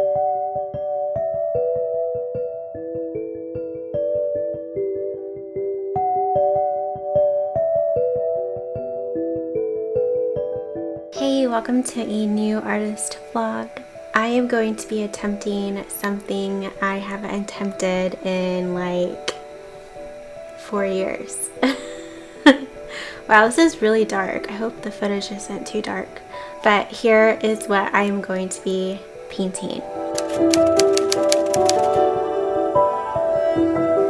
Hey, welcome to a new artist vlog. I am going to be attempting something I haven't attempted in like 4 years. Wow, this is really dark. I hope the footage isn't too dark. But here is what I am going to be painting.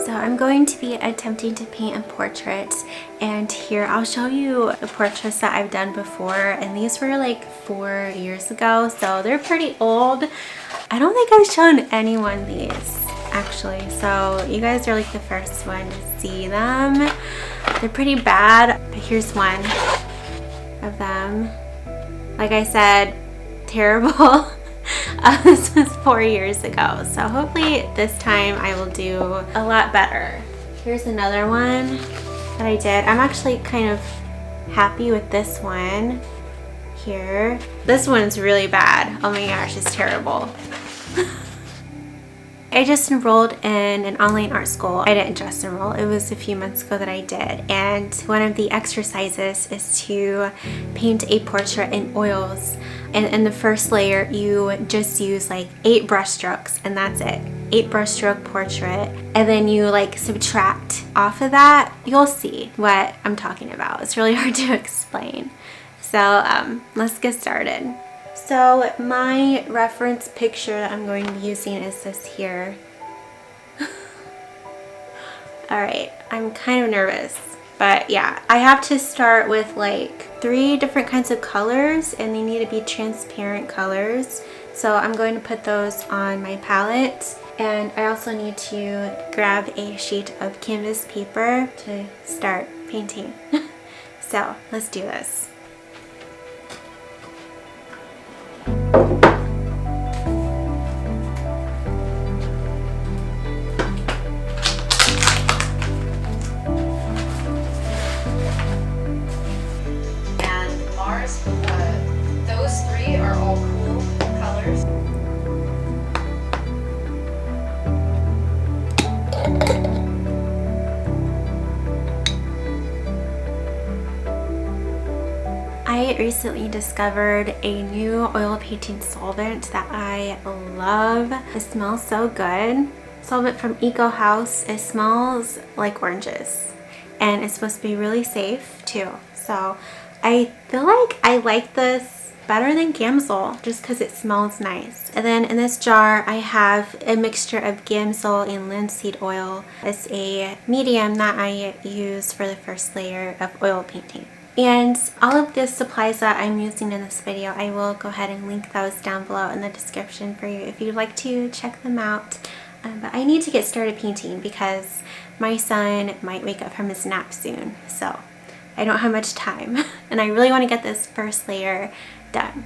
So I'm going to be attempting to paint a portrait, and here I'll show you the portraits that I've done before, and these were like 4 years ago, so they're pretty old. I don't think I've shown anyone these actually, so you guys are like the first one to see them. They're pretty bad, but here's one of them. Like I said, terrible. This was 4 years ago, so hopefully this time I will do a lot better. Here's another one that I did. I'm actually kind of happy with this one here. This one's really bad. Oh my gosh, it's terrible. I just enrolled in an online art school. I didn't just enroll, it was a few months ago that I did. And one of the exercises is to paint a portrait in oils. And in the first layer, you just use like 8 brush strokes, and that's it. 8 brush stroke portrait. And then you like subtract off of that. You'll see what I'm talking about. It's really hard to explain. So let's get started. So my reference picture that I'm going to be using is this here. Alright, I'm kind of nervous, but yeah, I have to start with like 3 different kinds of colors, and they need to be transparent colors. So I'm going to put those on my palette, and I also need to grab a sheet of canvas paper to start painting. So let's do this. Those 3 are all cool colors. I recently discovered a new oil painting solvent that I love. It smells so good. Solvent from Eco House. It smells like oranges, and it's supposed to be really safe too. So I feel like I like this better than Gamsol just because it smells nice. And then in this jar I have a mixture of Gamsol and linseed oil. It's a medium that I use for the first layer of oil painting. And all of the supplies that I'm using in this video, I will go ahead and link those down below in the description for you if you'd like to check them out. But I need to get started painting because my son might wake up from his nap soon, so I don't have much time, and I really want to get this first layer done.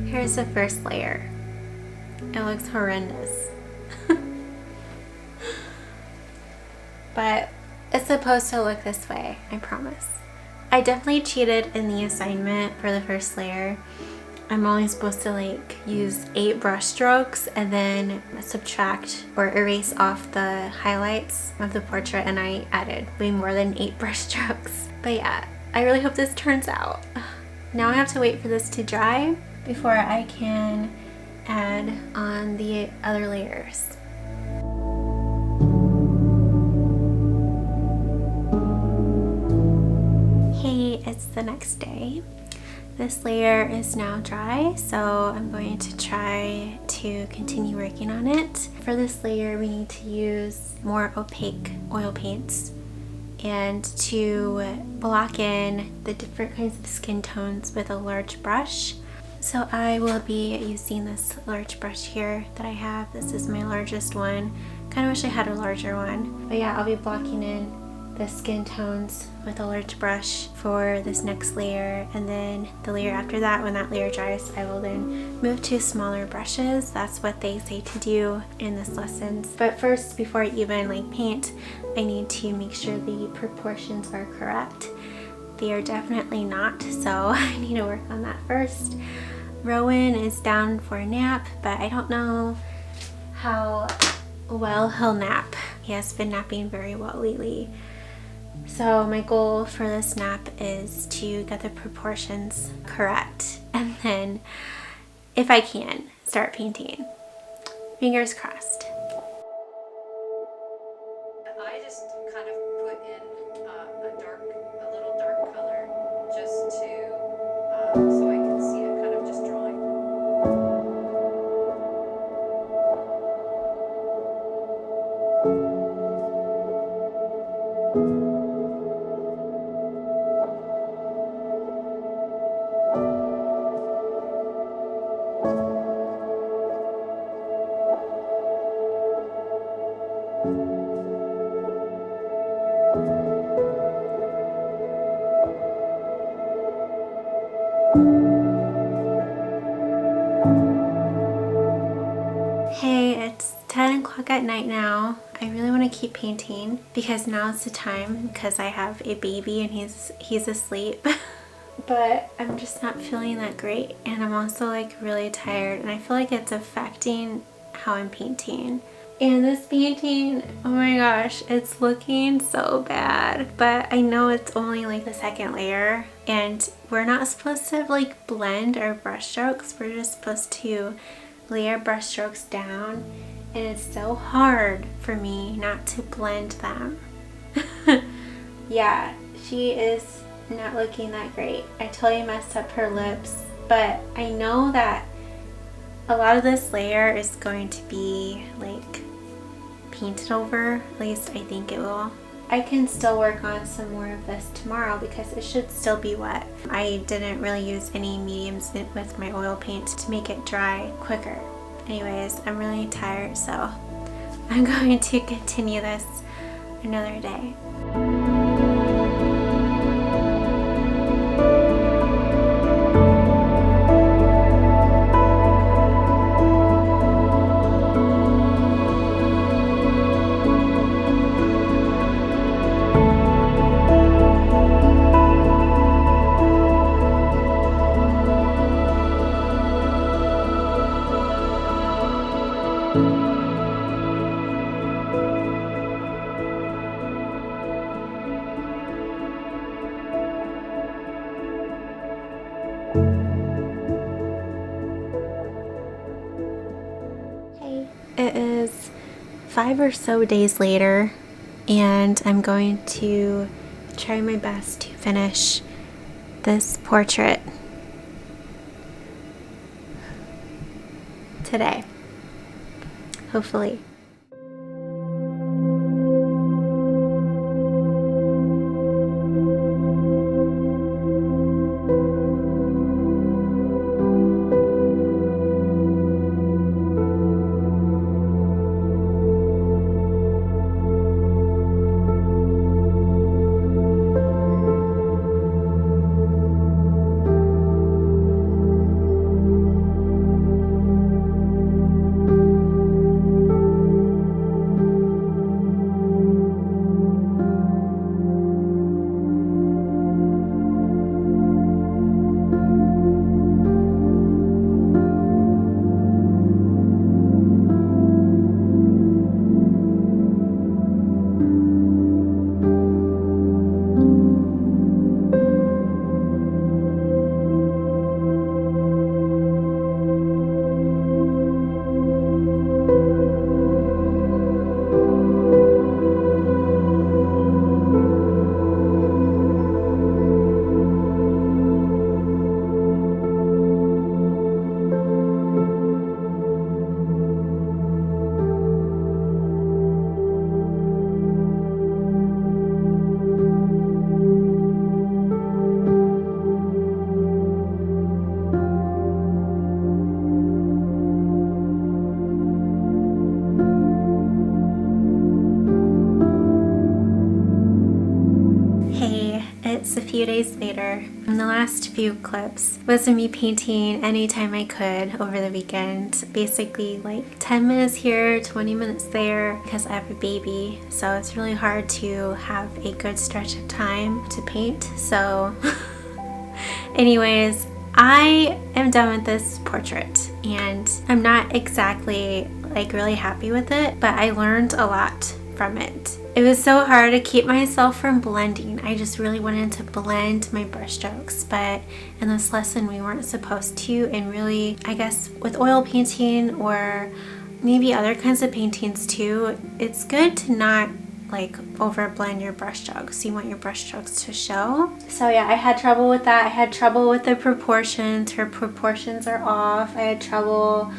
Here's the first layer. It looks horrendous. But it's supposed to look this way, I promise. I definitely cheated in the assignment for the first layer. I'm only supposed to like use 8 brush strokes and then subtract or erase off the highlights of the portrait, and I added way more than 8 brush strokes. But yeah, I really hope this turns out. Now I have to wait for this to dry before I can add on the other layers. Hey, it's the next day. This layer is now dry, so I'm going to try to continue working on it. For this layer, we need to use more opaque oil paints and to block in the different kinds of skin tones with a large brush. So I will be using this large brush here that I have. This is my largest one. Kind of wish I had a larger one. But yeah, I'll be blocking in the skin tones with a large brush for this next layer, and then the layer after that, when that layer dries, I will then move to smaller brushes. That's what they say to do in this lessons. But first, before I even like paint, I need to make sure the proportions are correct. They are definitely not, so I need to work on that first. Rowan is down for a nap, but I don't know how well he'll nap. He has been napping very well lately. So my goal for this nap is to get the proportions correct, and then, if I can, start painting. Fingers crossed. I just kind of put in a little dark color just to, so I can see it kind of just drawing. Hey, it's 10 o'clock at night now. I really want to keep painting because now is the time, because I have a baby and he's asleep. But I'm just not feeling that great, and I'm also like really tired, and I feel like it's affecting how I'm painting. And this painting, oh my gosh, it's looking so bad, but I know it's only like the second layer, and we're not supposed to like blend our brush strokes. We're just supposed to lay our brush strokes down, and it's so hard for me not to blend them. Yeah, she is not looking that great. I totally messed up her lips, but I know that a lot of this layer is going to be like painted over. At least I think it will. I can still work on some more of this tomorrow because it should still be wet. I didn't really use any mediums with my oil paint to make it dry quicker. Anyways, I'm really tired, so I'm going to continue this another day. It is 5 or so days later, and I'm going to try my best to finish this portrait today, hopefully. a few days later. And the last few clips was of me painting anytime I could over the weekend. Basically like 10 minutes here, 20 minutes there, because I have a baby. So it's really hard to have a good stretch of time to paint. So anyways, I am done with this portrait and I'm not exactly like really happy with it, but I learned a lot from it. It was so hard to keep myself from blending. I just really wanted to blend my brush strokes, but in this lesson we weren't supposed to. And really, I guess with oil painting or maybe other kinds of paintings too, it's good to not like over blend your brush strokes. You want your brush strokes to show. So yeah, I had trouble with that. I had trouble with the proportions. Her proportions are off. I had trouble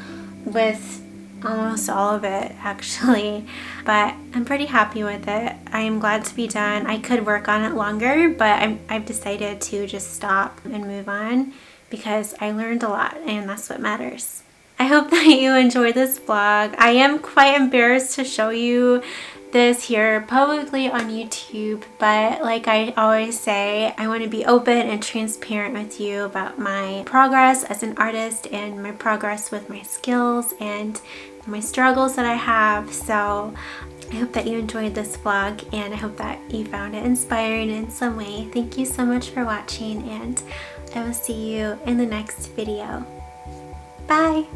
with almost all of it actually, but I'm pretty happy with it. I am glad to be done. I could work on it longer, but I've decided to just stop and move on because I learned a lot and that's what matters. I hope that you enjoyed this vlog. I am quite embarrassed to show you this here publicly on YouTube, but like I always say, I want to be open and transparent with you about my progress as an artist and my progress with my skills and my struggles that I have. So I hope that you enjoyed this vlog and I hope that you found it inspiring in some way. Thank you so much for watching and I will see you in the next video. Bye!